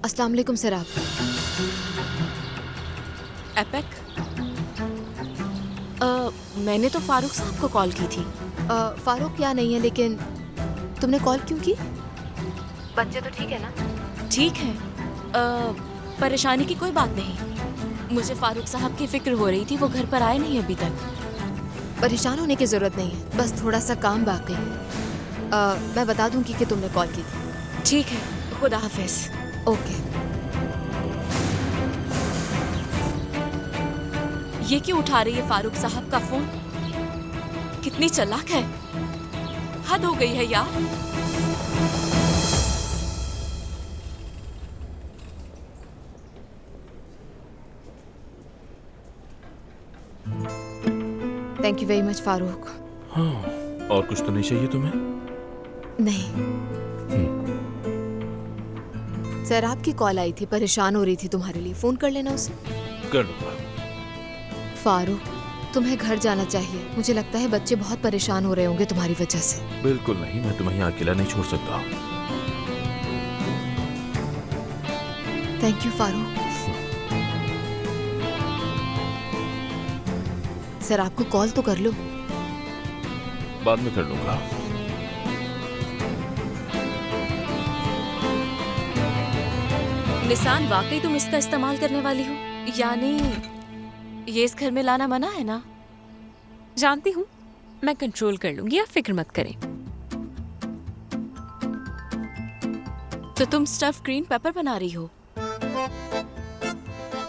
अस्सलाम वालेकुम सर। आप एपेक? मैंने तो फारूक साहब को कॉल की थी। फारूक यहाँ नहीं है, लेकिन तुमने कॉल क्यों की? बच्चे तो ठीक है ना? ठीक है, परेशानी की कोई बात नहीं। मुझे फारूक साहब की फिक्र हो रही थी, वो घर पर आए नहीं अभी तक। परेशान होने की जरूरत नहीं है, बस थोड़ा सा काम बाकी है। मैं बता दूंगी कि तुमने कॉल की थी। ठीक है, खुदा हाफिज। ओके। ये क्यों उठा रही है फारूक साहब का फोन? कितनी चालाक है, हद हो गई है यार। Thank you very much Farooq. हाँ, और कुछ तो नहीं चाहिए तुम्हें? नहीं सर, आपकी कॉल आई थी, परेशान हो रही थी तुम्हारे लिए। फोन कर लेना उसे। कर लूंगा। फारूक, तुम्हें घर जाना चाहिए। मुझे लगता है बच्चे बहुत परेशान हो रहे होंगे तुम्हारी वजह से। बिल्कुल नहीं, मैं तुम्हें यहाँ अकेला नहीं छोड़ सकता। Thank you Farooq. सर, आपको कॉल तो कर लो। बाद में कर लूंगा। निसान, वाकई तुम इसका इस्तेमाल करने वाली हो? यानी ये इस घर में लाना मना है ना? जानती हूँ, मैं कंट्रोल कर लूंगी, आप फिक्र मत करें। तो तुम स्टफ ग्रीन पेपर बना रही हो?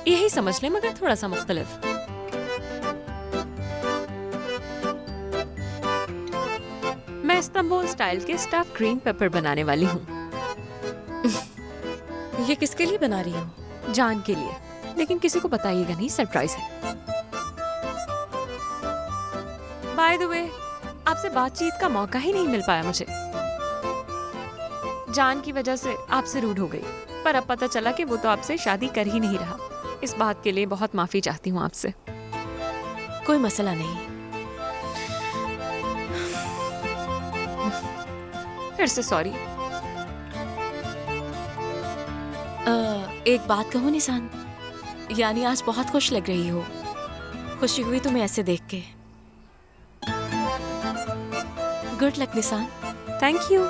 यही समझ लें, मगर थोड़ा सा मुख्तलिफ। मैं इस्तांबुल स्टाइल के स्टफ ग्रीन पेपर बनाने वाली हूँ। ये किसके लिए बना रही हो? जान के लिए, लेकिन किसी को बताइएगा नहीं, सरप्राइज है। बाय द वे, आपसे बातचीत का मौका ही नहीं मिल पाया मुझे। जान की वजह से आपसे रूड हो गई, पर अब पता चला कि वो तो आपसे शादी कर ही नहीं रहा। इस बात के लिए बहुत माफी चाहती हूँ आपसे। कोई मसला नहीं। फिर से सॉरी। एक बात कहूँ निसान, यानी आज बहुत खुश लग रही हो। खुशी हुई तुम्हें ऐसे देख के। Good luck Nissan. Thank you.